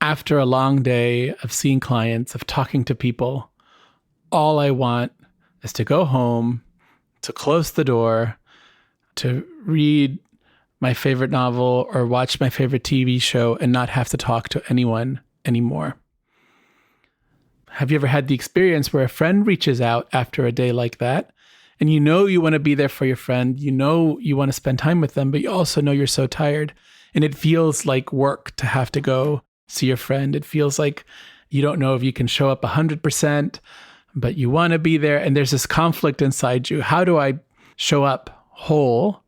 After a long day of seeing clients, of talking to people, all I want is to go home, to close the door, to read my favorite novel or watch my favorite TV show and not have to talk to anyone anymore. Have you ever had the experience where a friend reaches out after a day like that, and you know you want to be there for your friend, you know you want to spend time with them, but you also know you're so tired, and it feels like work to have to go see your friend. It feels like you don't know if you can show up 100%, but you want to be there, and there's this conflict inside you. How do I show up whole,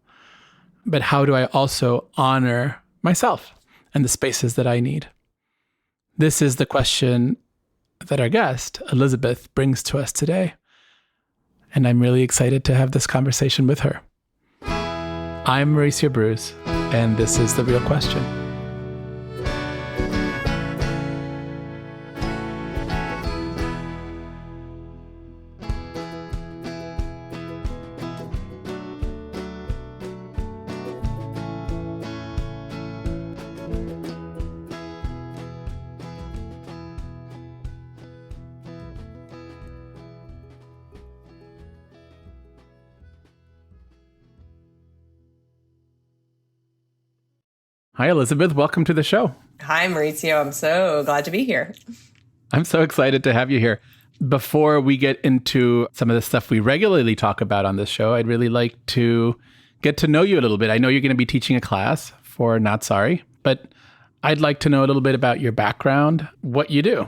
but how do I also honor myself and the spaces that I need? This is the question that our guest, Elizabeth, brings to us today. And I'm really excited to have this conversation with her. I'm Mauricio Bruce, and this is The Real Question. Hi, Elizabeth. Welcome to the show. Hi, Mauricio. I'm so glad to be here. I'm so excited to have you here. Before we get into some of the stuff we regularly talk about on this show, I'd really like to get to know you a little bit. I know you're going to be teaching a class for Not Sorry, but I'd like to know a little bit about your background, what you do.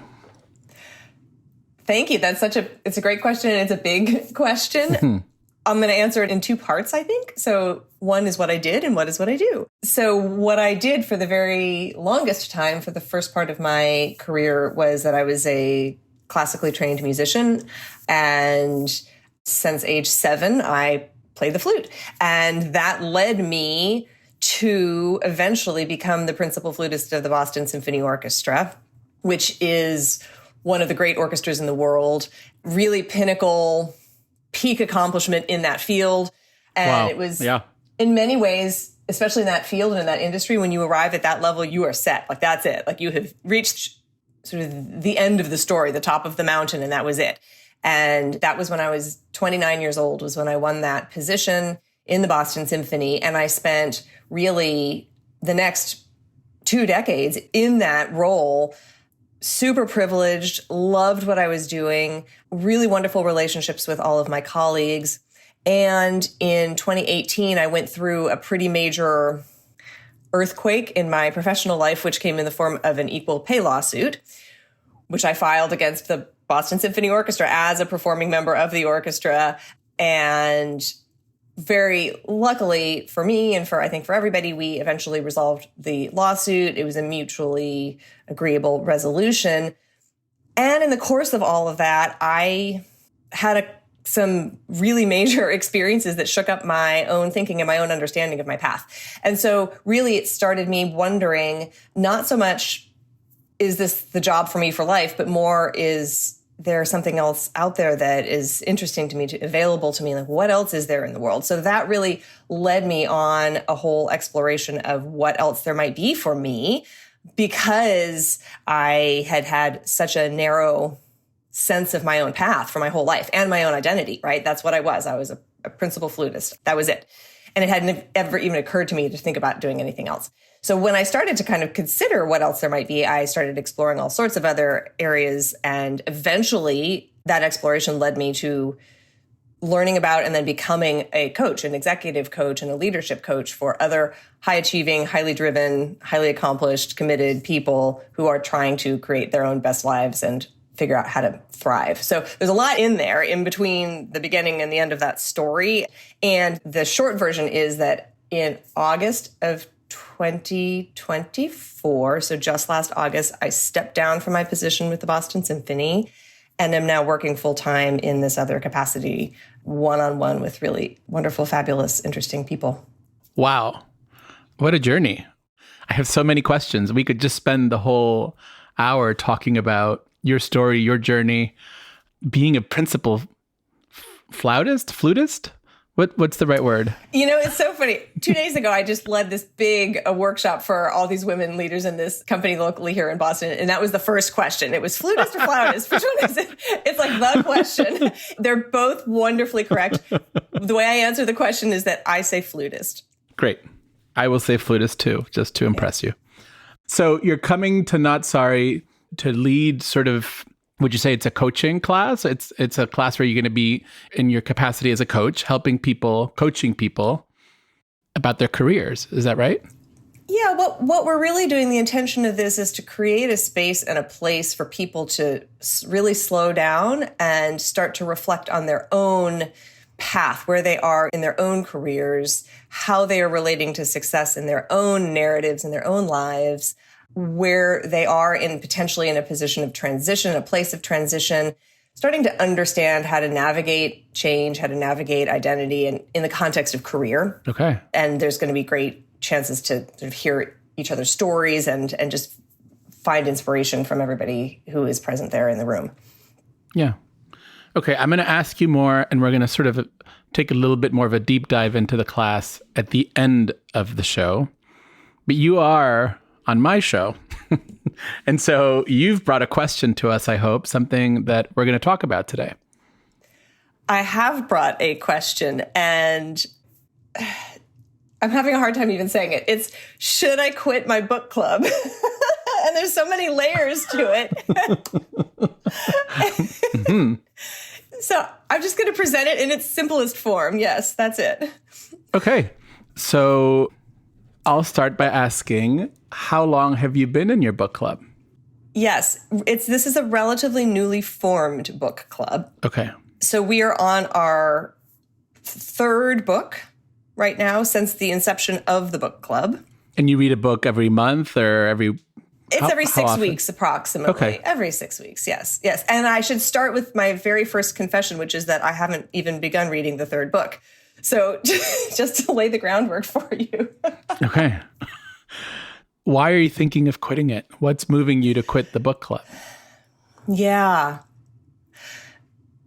Thank you. It's a great question, and it's a big question. I'm going to answer it in two parts, I think. So one is what I did and what is what I do. So what I did for the very longest time, for the first part of my career, was that I was a classically trained musician. And since age 7, I played the flute. And that led me to eventually become the principal flutist of the Boston Symphony Orchestra, which is one of the great orchestras in the world, really pinnacle, peak accomplishment in that field. And wow. It was, in many ways, especially in that field and in that industry, when you arrive at that level, you are set. Like, that's it. Like, you have reached sort of the end of the story, the top of the mountain, and that was it. And that was when I was 29 years old, was when I won that position in the Boston Symphony. And I spent really the next 2 decades in that role, super privileged, loved what I was doing, really wonderful relationships with all of my colleagues. And in 2018, I went through a pretty major earthquake in my professional life, which came in the form of an equal pay lawsuit, which I filed against the Boston Symphony Orchestra as a performing member of the orchestra. And very luckily for me and I think for everybody, we eventually resolved the lawsuit. It was a mutually agreeable resolution. And in the course of all of that, I had some really major experiences that shook up my own thinking and my own understanding of my path. And so really it started me wondering, not so much, is this the job for me for life, but more, is there something else out there that is interesting to me, available to me? Like, what else is there in the world? So that really led me on a whole exploration of what else there might be for me, because I had had such a narrow sense of my own path for my whole life and my own identity, right? That's what I was. I was a principal flutist. That was it. And it hadn't ever even occurred to me to think about doing anything else. So when I started to kind of consider what else there might be, I started exploring all sorts of other areas. And eventually that exploration led me to learning about and then becoming a coach, an executive coach and a leadership coach for other high achieving, highly driven, highly accomplished, committed people who are trying to create their own best lives and figure out how to thrive. So there's a lot in there in between the beginning and the end of that story. And the short version is that in August of 2024, so just last August, I stepped down from my position with the Boston Symphony and am now working full-time in this other capacity, one-on-one with really wonderful, fabulous, interesting people. Wow. What a journey. I have so many questions. We could just spend the whole hour talking about your story, your journey, being a principal flutist, What's the right word? It's so funny. 2 days ago, I just led this big workshop for all these women leaders in this company locally here in Boston. And that was the first question. It was flutist or flautist? Which one is it? It's like the question. They're both wonderfully correct. The way I answer the question is that I say flutist. Great. I will say flutist too, just to impress you. So you're coming to Not Sorry to lead sort of, would you say it's a coaching class? It's a class where you're going to be in your capacity as a coach, helping people, coaching people about their careers. Is that right? Yeah, what we're really doing, the intention of this is to create a space and a place for people to really slow down and start to reflect on their own path, where they are in their own careers, how they are relating to success in their own narratives, in their own lives, where they are potentially in a position of transition, a place of transition, starting to understand how to navigate change, how to navigate identity in the context of career. Okay. And there's going to be great chances to sort of hear each other's stories and just find inspiration from everybody who is present there in the room. Yeah. Okay, I'm going to ask you more, and we're going to sort of take a little bit more of a deep dive into the class at the end of the show. But you are on my show. And so you've brought a question to us, I hope, something that we're going to talk about today. I have brought a question, and I'm having a hard time even saying it. It's, should I quit my book club? And there's so many layers to it. Mm-hmm. So I'm just going to present it in its simplest form. Yes, that's it. Okay. So I'll start by asking, how long have you been in your book club? Yes, this is a relatively newly formed book club. Okay. So we are on our third book right now since the inception of the book club. And you read a book every month or every... It's every 6 weeks, approximately. Okay. Every 6 weeks, yes. And I should start with my very first confession, which is that I haven't even begun reading the third book. So just to lay the groundwork for you. Okay. Why are you thinking of quitting it? What's moving you to quit the book club? Yeah.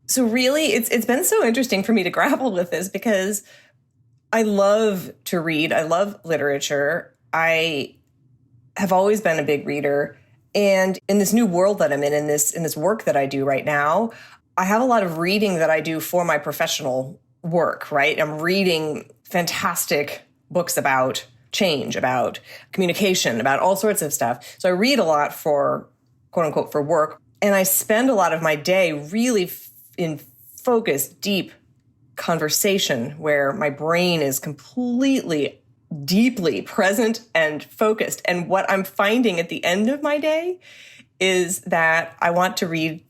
So really, it's been so interesting for me to grapple with this because I love to read. I love literature. I have always been a big reader. And in this new world that I'm in this work that I do right now, I have a lot of reading that I do for my professional work, right? I'm reading fantastic books about change, about communication, about all sorts of stuff. So I read a lot for, quote unquote, for work. And I spend a lot of my day really in focused, deep conversation where my brain is completely deeply present and focused. And what I'm finding at the end of my day is that I want to read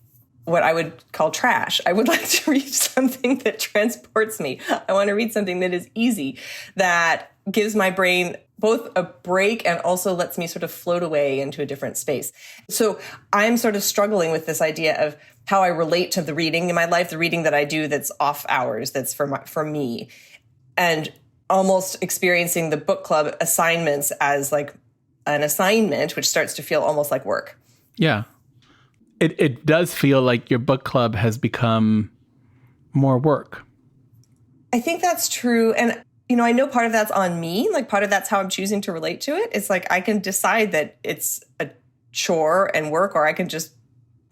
what I would call trash. I would like to read something that transports me. I want to read something that is easy, that gives my brain both a break and also lets me sort of float away into a different space. So I'm sort of struggling with this idea of how I relate to the reading in my life, the reading that I do that's off hours, that's for me, and almost experiencing the book club assignments as like an assignment, which starts to feel almost like work. Yeah. It does feel like your book club has become more work. I think that's true. And, I know part of that's on me. Like part of that's how I'm choosing to relate to it. It's like I can decide that it's a chore and work, or I can just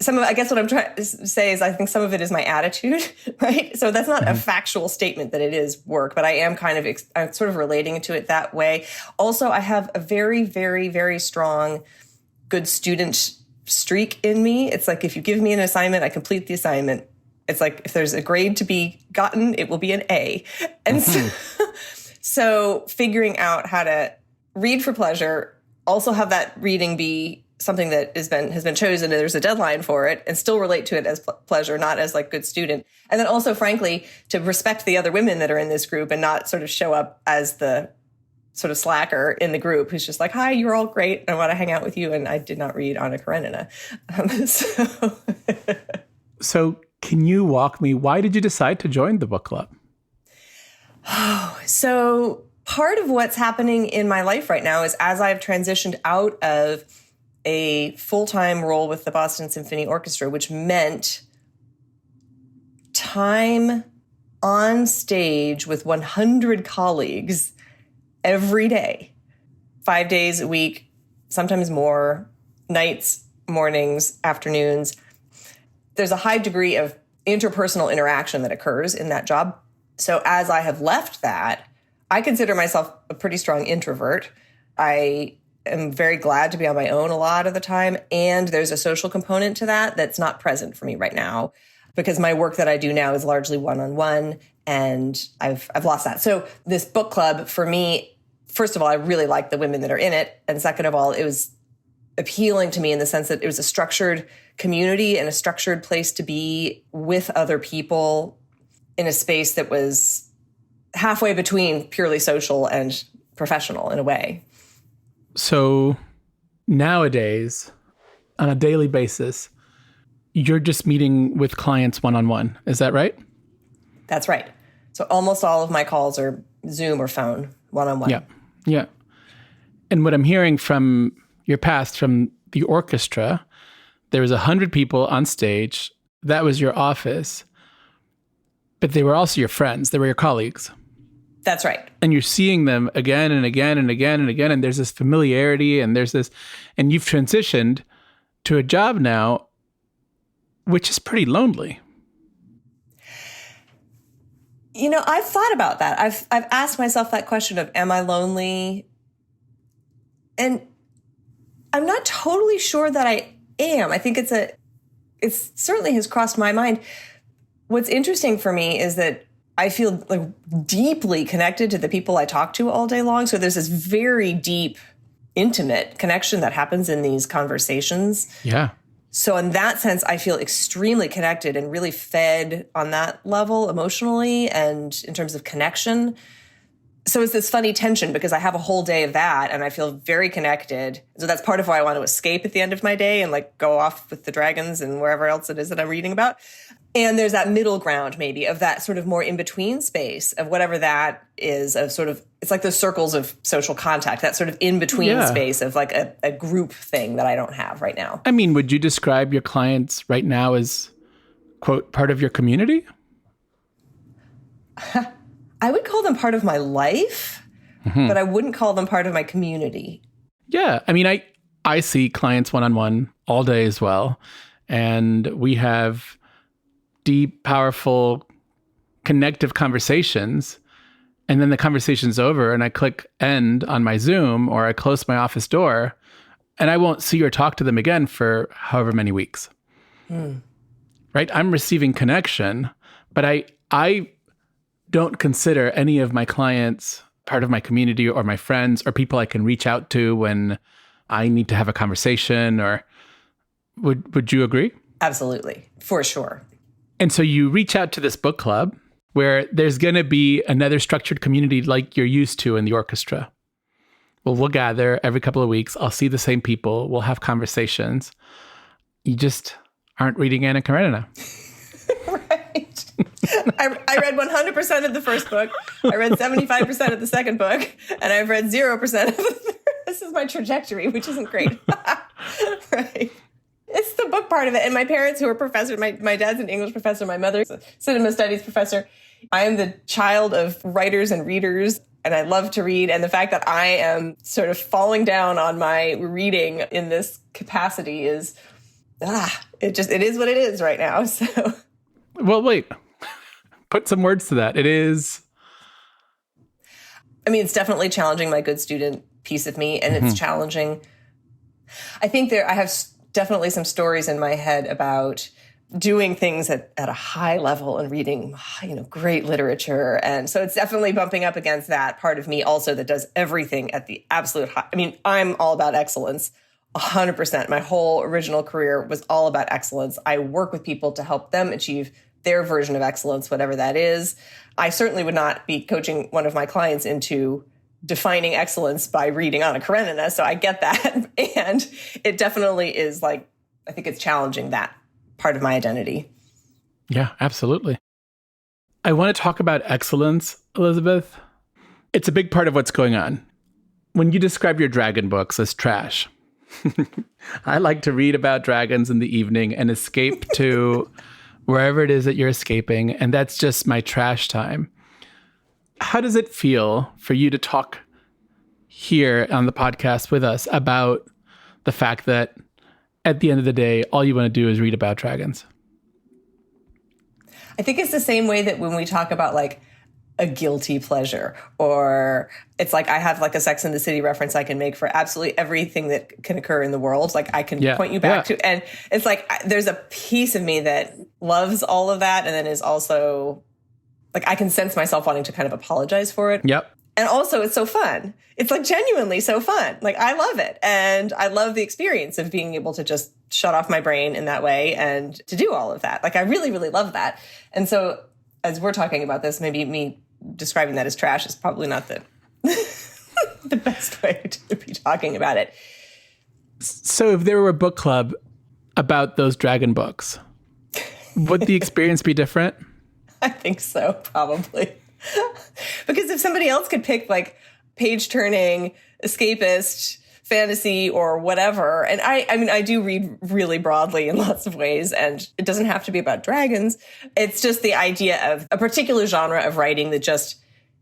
I guess what I'm trying to say is I think some of it is my attitude, right? So that's not a factual statement that it is work, but I am I'm sort of relating to it that way. Also, I have a very, very, very strong good student streak in me. It's like if you give me an assignment, I complete the assignment. It's like if there's a grade to be gotten, it will be an A. And so figuring out how to read for pleasure, also have that reading be something that has been chosen and there's a deadline for it, and still relate to it as pleasure, not as like good student. And then also, frankly, to respect the other women that are in this group and not sort of show up as the sort of slacker in the group who's just like, hi, you're all great. I want to hang out with you. And I did not read Anna Karenina. So can you walk me, why did you decide to join the book club? So part of what's happening in my life right now is as I've transitioned out of a full-time role with the Boston Symphony Orchestra, which meant time on stage with 100 colleagues every day, 5 days a week, sometimes more, nights, mornings, afternoons. There's a high degree of interpersonal interaction that occurs in that job. So as I have left that, I consider myself a pretty strong introvert. I am very glad to be on my own a lot of the time. And there's a social component to that that's not present for me right now because my work that I do now is largely one-on-one, and I've lost that. So this book club for me, first of all, I really like the women that are in it. And second of all, it was appealing to me in the sense that it was a structured community and a structured place to be with other people in a space that was halfway between purely social and professional in a way. So nowadays, on a daily basis, you're just meeting with clients one-on-one. Is that right? That's right. So almost all of my calls are Zoom or phone, one-on-one. Yeah. Yeah. And what I'm hearing from your past, from the orchestra, there was 100 people on stage. That was your office. But they were also your friends. They were your colleagues. That's right. And you're seeing them again and again and again and again. And there's this familiarity and and you've transitioned to a job now, which is pretty lonely. You know, I've thought about that. I've asked myself that question of, am I lonely? And I'm not totally sure that I am. I think it certainly has crossed my mind. What's interesting for me is that I feel like deeply connected to the people I talk to all day long. So there's this very deep, intimate connection that happens in these conversations. Yeah. So in that sense, I feel extremely connected and really fed on that level emotionally and in terms of connection. So it's this funny tension because I have a whole day of that and I feel very connected. So that's part of why I want to escape at the end of my day and like go off with the dragons and wherever else it is that I'm reading about. And there's that middle ground maybe of that sort of more in-between space of whatever that is, of sort of, it's like those circles of social contact, that sort of in-between space of like a group thing that I don't have right now. I mean, would you describe your clients right now as, quote, part of your community? I would call them part of my life, but I wouldn't call them part of my community. Yeah. I mean, I see clients one-on-one all day as well. And we have deep, powerful, connective conversations. And then the conversation's over and I click end on my Zoom or I close my office door and I won't see or talk to them again for however many weeks. Right? I'm receiving connection, but I don't consider any of my clients part of my community or my friends or people I can reach out to when I need to have a conversation. Or would you agree? Absolutely. For sure. And so you reach out to this book club where there's going to be another structured community like you're used to in the orchestra. Well, we'll gather every couple of weeks. I'll see the same people. We'll have conversations. You just aren't reading Anna Karenina. Right. I read 100% of the first book. I read 75% of the second book. And I've read 0% of the third. This is my trajectory, which isn't great. Right. It's the book part of it. And my parents who are professors, my dad's an English professor, my mother's a cinema studies professor. I am the child of writers and readers, and I love to read. And the fact that I am sort of falling down on my reading in this capacity is, it is what it is right now. So, well, wait, put some words to that. It is. I mean, it's definitely challenging my good student piece of me, and it's challenging. I think I have definitely some stories in my head about doing things at a high level and reading, great literature. And so it's definitely bumping up against that part of me also that does everything at the absolute high. I mean, I'm all about excellence, 100%. My whole original career was all about excellence. I work with people to help them achieve their version of excellence, whatever that is. I certainly would not be coaching one of my clients into defining excellence by reading Anna Karenina. So I get that. And it definitely is I think it's challenging that part of my identity. Yeah, absolutely. I want to talk about excellence, Elizabeth. It's a big part of what's going on. When you describe your dragon books as trash, I like to read about dragons in the evening and escape to wherever it is that you're escaping, and that's just my trash time. How does it feel for you to talk here on the podcast with us about the fact that at the end of the day, all you want to do is read about dragons? I think it's the same way that when we talk about like a guilty pleasure, or it's like I have like a Sex and the City reference I can make for absolutely everything that can occur in the world. Like I can point you back to, and it's like there's a piece of me that loves all of that, and then is also like I can sense myself wanting to kind of apologize for it. Yep. And also it's so fun. It's like genuinely so fun. Like I love it. And I love the experience of being able to just shut off my brain in that way and to do all of that. Like I really, really love that. And so as we're talking about this, maybe me describing that as trash is probably not the the best way to be talking about it. So if there were a book club about those dragon books, would the experience be different? I think so, probably. Because if somebody else could pick like page turning, escapist, fantasy or whatever, and I mean, I do read really broadly in lots of ways, and it doesn't have to be about dragons. It's just the idea of a particular genre of writing that just,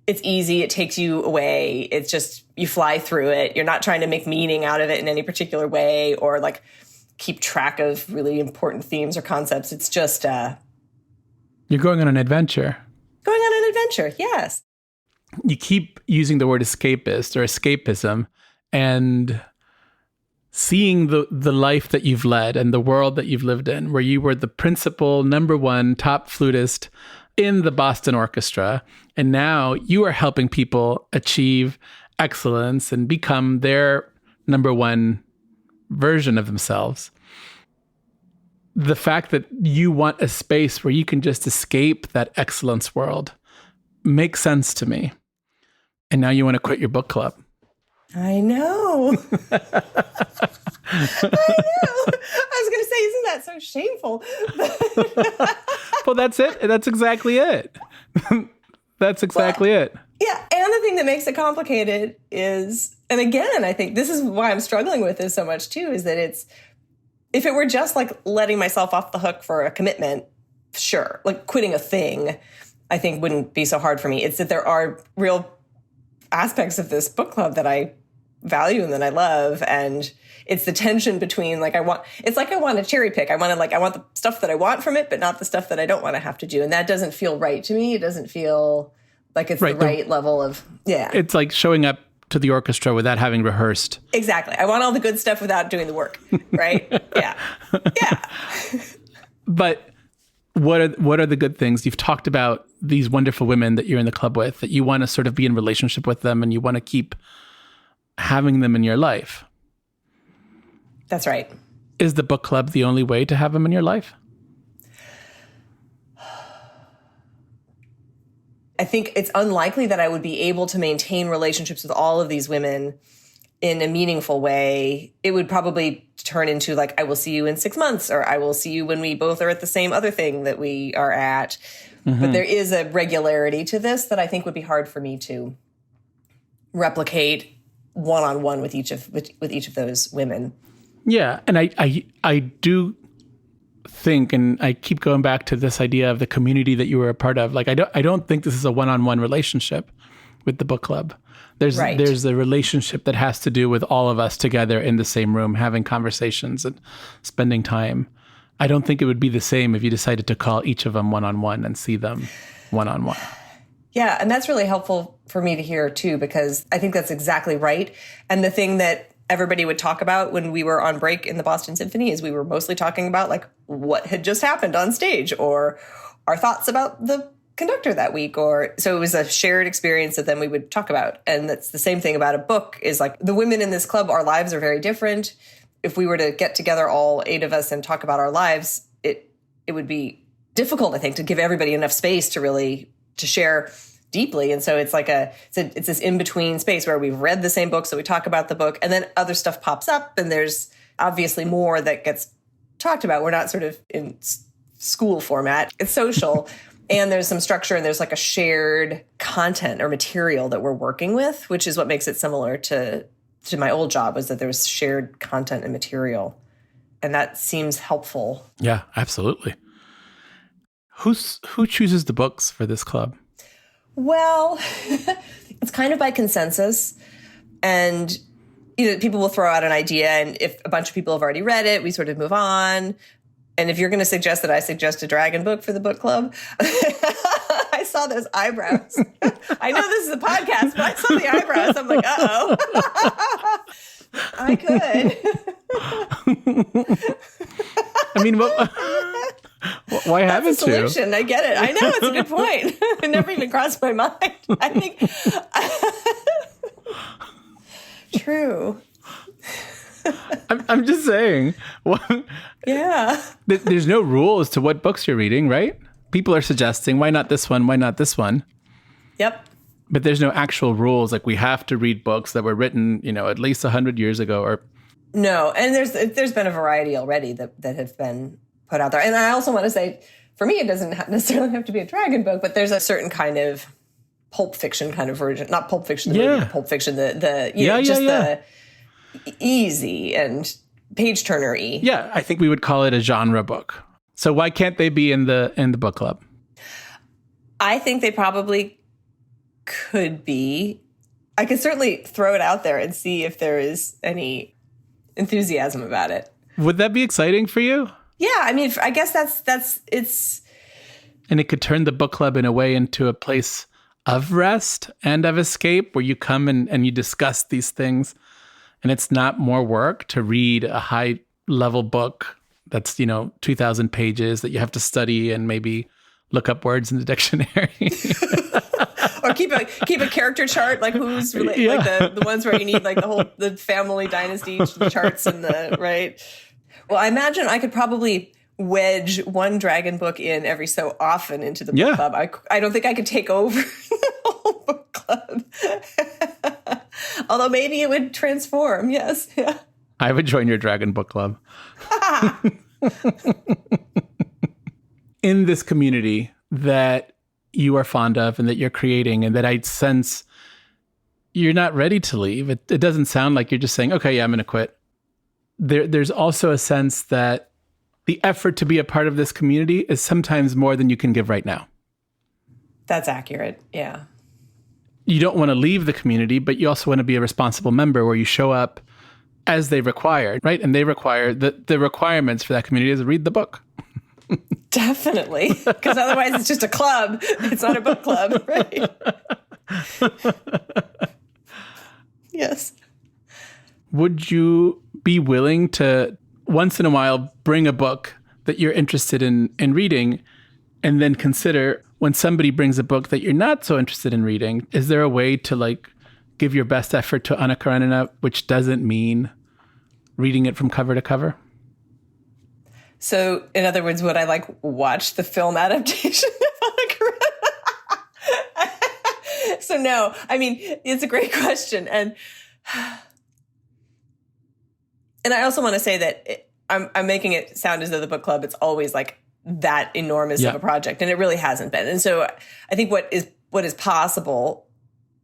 it's easy, it takes you away. It's just, you fly through it. You're not trying to make meaning out of it in any particular way or like keep track of really important themes or concepts. It's just, you're going on an adventure. Going on an adventure, yes. You keep using the word escapist or escapism, and seeing the life that you've led and the world that you've lived in, where you were the principal, number one top flutist in the Boston Orchestra, and now you are helping people achieve excellence and become their number one version of themselves. The fact that you want a space where you can just escape that excellence world makes sense to me. And now you want to quit your book club. I know. I know. I was going to say, isn't that so shameful? Well, that's it. That's exactly it. That's exactly it. Yeah. And the thing that makes it complicated is, and again, I think this is why I'm struggling with this so much too, is that it's, if it were just like letting myself off the hook for a commitment, sure. Like quitting a thing, I think wouldn't be so hard for me. It's that there are real aspects of this book club that I value and that I love. And it's the tension between like, I want to cherry pick. I want the stuff that I want from it, but not the stuff that I don't want to have to do. And that doesn't feel right to me. It doesn't feel like it's the right level of, yeah. It's like showing up to the orchestra without having rehearsed. Exactly. I want all the good stuff without doing the work, right? Yeah. Yeah. But what are the good things? You've talked about these wonderful women that you're in the club with, that you want to sort of be in relationship with them and you want to keep having them in your life. That's right. Is the book club the only way to have them in your life? I think it's unlikely that I would be able to maintain relationships with all of these women in a meaningful way. It would probably turn into like, I will see you in 6 months, or I will see you when we both are at the same other thing that we are at. Mm-hmm. But there is a regularity to this that I think would be hard for me to replicate one-on-one with each of those women. Yeah. And I do think, and I keep going back to this idea of the community that you were a part of. Like, I don't think this is a one-on-one relationship with the book club. There's a relationship that has to do with all of us together in the same room, having conversations and spending time. I don't think it would be the same if you decided to call each of them one-on-one and see them one-on-one. Yeah, and that's really helpful for me to hear too, because I think that's exactly right. And the thing that everybody would talk about when we were on break in the Boston Symphony is we were mostly talking about like what had just happened on stage or our thoughts about the conductor that week. Or so it was a shared experience that then we would talk about. And that's the same thing about a book, is like the women in this club, our lives are very different. If we were to get together, all 8 of us, and talk about our lives, it would be difficult, I think, to give everybody enough space to share deeply. And so it's like it's this in-between space where we've read the same book, so we talk about the book, and then other stuff pops up, and there's obviously more that gets talked about. We're not sort of in school format. It's social, and there's some structure, and there's like a shared content or material that we're working with, which is what makes it similar to my old job, was that there was shared content and material. And that seems helpful. Yeah, absolutely. Who chooses the books for this club? Well, it's kind of by consensus. And people will throw out an idea, and if a bunch of people have already read it, we sort of move on. And if you're going to suggest that I suggest a dragon book for the book club, I saw those eyebrows. I know this is a podcast, but I saw the eyebrows. I'm like, uh-oh. I could. I mean, why haven't you? That's a solution. I get it. I know. It's a good point. It never even crossed my mind. I think... True. I'm just saying. Yeah. There's no rule as to what books you're reading, right? People are suggesting, why not this one? Why not this one? Yep. But there's no actual rules. Like, we have to read books that were written, at least 100 years ago. Or no. And there's been a variety already that have been put out there. And I also want to say, for me, it doesn't necessarily have to be a dragon book, but there's a certain kind of Pulp Fiction kind of version. Not Pulp Fiction, the movie, Pulp Fiction, the easy and page-turner-y. Yeah, I think we would call it a genre book. So why can't they be in the book club? I think they probably could be. I could certainly throw it out there and see if there is any enthusiasm about it. Would that be exciting for you? Yeah, I mean, I guess that's it's. And it could turn the book club in a way into a place of rest and of escape, where you come and you discuss these things. And it's not more work to read a high level book that's, 2,000 pages that you have to study and maybe look up words in the dictionary. Or keep a character chart, like who's related, like the ones where you need like the family dynasty charts and right. Well, I imagine I could probably wedge one dragon book in every so often into the book club. I don't think I could take over the whole book club. Although maybe it would transform. Yes. Yeah. I would join your dragon book club. In this community that you are fond of and that you're creating, and that I sense you're not ready to leave. It doesn't sound like you're just saying, okay, yeah, I'm going to quit. There's also a sense that the effort to be a part of this community is sometimes more than you can give right now. That's accurate. Yeah. You don't want to leave the community, but you also want to be a responsible member where you show up as they require, right? And they require, the requirements for that community is read the book. Definitely. Because otherwise it's just a club. It's not a book club, right? Yes. Would you be willing to, once in a while, bring a book that you're interested in reading, and then consider, when somebody brings a book that you're not so interested in reading, is there a way to give your best effort to Anna Karenina, which doesn't mean reading it from cover to cover? So, in other words, would I watch the film adaptation of Anna Karenina? So no, I mean, it's a great question. And I also want to say that I'm making it sound as though the book club, it's always that enormous of a project, and it really hasn't been. And so I think what is possible,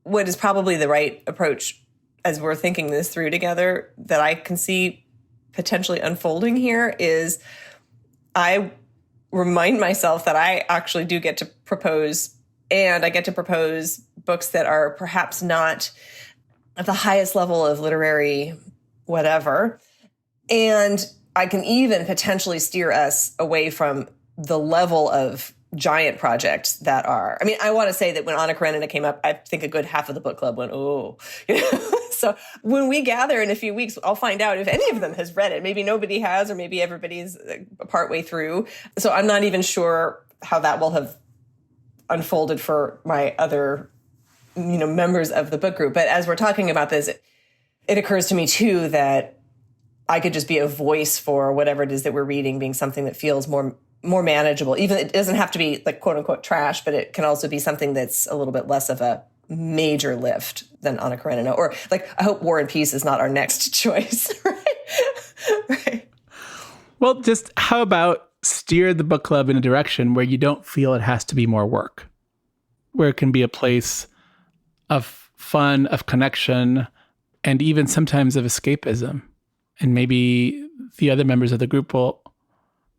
what is probably the right approach as we're thinking this through together, that I can see potentially unfolding here, is I remind myself that I actually do get to propose, and I get to propose books that are perhaps not at the highest level of literary whatever. And I can even potentially steer us away from the level of giant projects that are, I mean, I want to say that when Anna Karenina came up, I think a good half of the book club went, oh, So when we gather in a few weeks, I'll find out if any of them has read it. Maybe nobody has, or maybe everybody's partway through. So I'm not even sure how that will have unfolded for my other, members of the book group. But as we're talking about this, it occurs to me too that I could just be a voice for whatever it is that we're reading being something that feels more manageable. Even it doesn't have to be quote unquote trash, but it can also be something that's a little bit less of a major lift than Anna Karenina. Or I hope War and Peace is not our next choice, right? Right. Well, just how about steer the book club in a direction where you don't feel it has to be more work, where it can be a place of fun, of connection, and even sometimes of escapism. And maybe the other members of the group will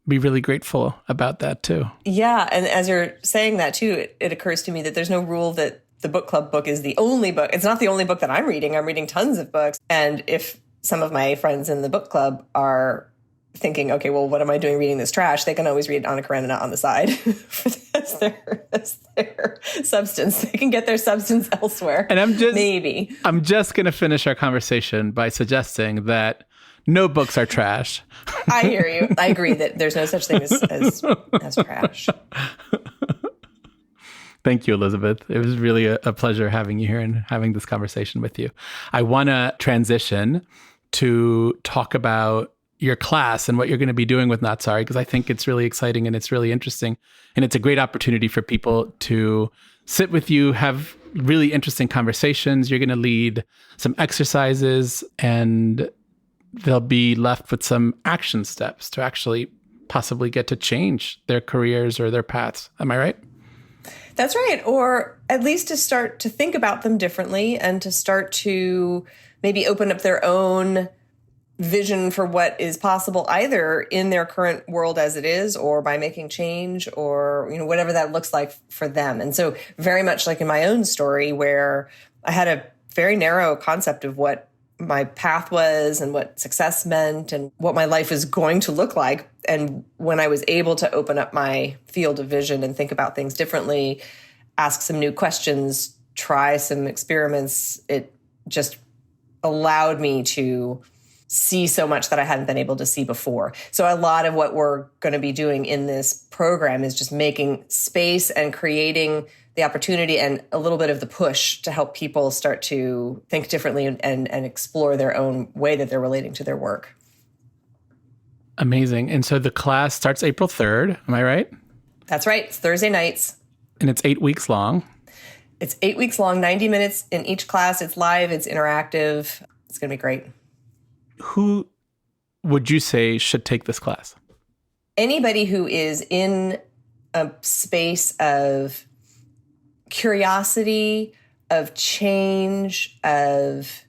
be really grateful about that too. Yeah. And as you're saying that too, it occurs to me that there's no rule that the book club book is the only book. It's not the only book that I'm reading. I'm reading tons of books. And if some of my friends in the book club are thinking, okay, well, what am I doing reading this trash? They can always read Anna Karenina on the side as their substance. They can get their substance elsewhere. And I'm just going to finish our conversation by suggesting that no books are trash. I hear you. I agree that there's no such thing as trash. Thank you, Elizabeth. It was really a pleasure having you here and having this conversation with you. I want to transition to talk about your class and what you're going to be doing with Not Sorry, because I think it's really exciting and it's really interesting. And it's a great opportunity for people to sit with you, have really interesting conversations. You're going to lead some exercises and they'll be left with some action steps to actually possibly get to change their careers or their paths. Am I right? That's right. Or at least to start to think about them differently and to start to maybe open up their own vision for what is possible either in their current world as it is or by making change or, whatever that looks like for them. And so very much like in my own story where I had a very narrow concept of what my path was and what success meant and what my life was going to look like. And when I was able to open up my field of vision and think about things differently, ask some new questions, try some experiments, it just allowed me to see so much that I hadn't been able to see before. So a lot of what we're going to be doing in this program is just making space and creating the opportunity and a little bit of the push to help people start to think differently and explore their own way that they're relating to their work. Amazing. And so the class starts April 3rd. Am I right? That's right. It's Thursday nights. And it's 8 weeks long. It's 8 weeks long, 90 minutes in each class. It's live. It's interactive. It's going to be great. Who would you say should take this class? Anybody who is in a space of curiosity, of change, of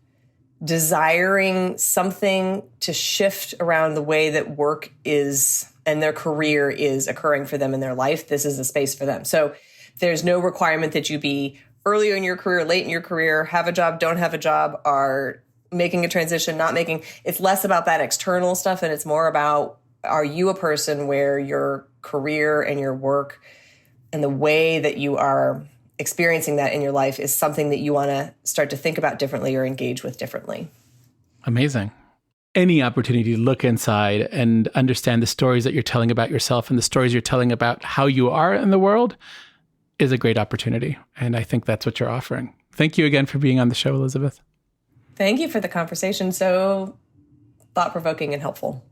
desiring something to shift around the way that work is and their career is occurring for them in their life. This is a space for them. So there's no requirement that you be earlier in your career, late in your career, have a job, don't have a job, are making a transition, not making. It's less about that external stuff and it's more about, are you a person where your career and your work and the way that you are experiencing that in your life is something that you want to start to think about differently or engage with differently. Amazing. Any opportunity to look inside and understand the stories that you're telling about yourself and the stories you're telling about how you are in the world is a great opportunity. And I think that's what you're offering. Thank you again for being on the show, Elizabeth. Thank you for the conversation. So thought-provoking and helpful.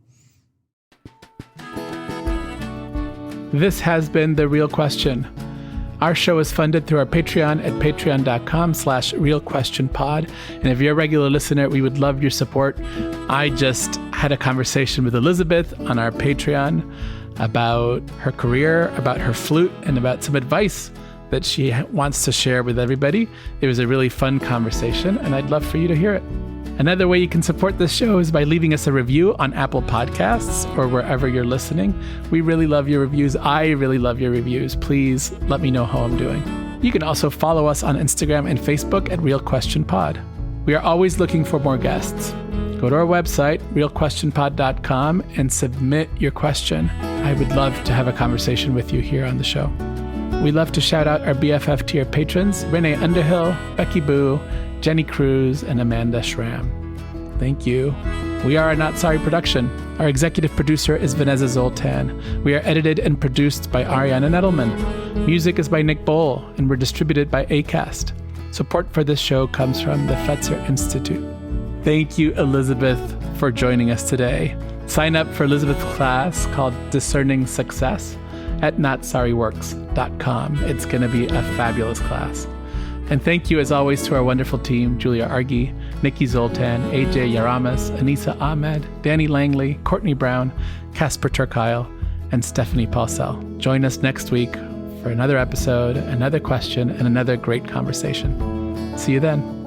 This has been The Real Question. Our show is funded through our Patreon at patreon.com/realquestionpod. And if you're a regular listener, we would love your support. I just had a conversation with Elizabeth on our Patreon about her career, about her flute, and about some advice that she wants to share with everybody. It was a really fun conversation, and I'd love for you to hear it. Another way you can support this show is by leaving us a review on Apple Podcasts or wherever you're listening. We really love your reviews. I really love your reviews. Please let me know how I'm doing. You can also follow us on Instagram and Facebook at Real Question Pod. We are always looking for more guests. Go to our website, realquestionpod.com, and submit your question. I would love to have a conversation with you here on the show. We love to shout out our BFF tier patrons, Renee Underhill, Becky Boo, Jenny Cruz, and Amanda Schramm. Thank you. We are a Not Sorry production. Our executive producer is Vanessa Zoltan. We are edited and produced by Ariana Nettleman. Music is by Nick Bowl, and we're distributed by Acast. Support for this show comes from the Fetzer Institute. Thank you, Elizabeth, for joining us today. Sign up for Elizabeth's class called Discerning Success at NotSorryWorks.com. It's going to be a fabulous class. And thank you, as always, to our wonderful team, Julia Argy, Nikki Zoltan, AJ Yaramas, Anissa Ahmed, Danny Langley, Courtney Brown, Casper Turkile, and Stephanie Paulsell. Join us next week for another episode, another question, and another great conversation. See you then.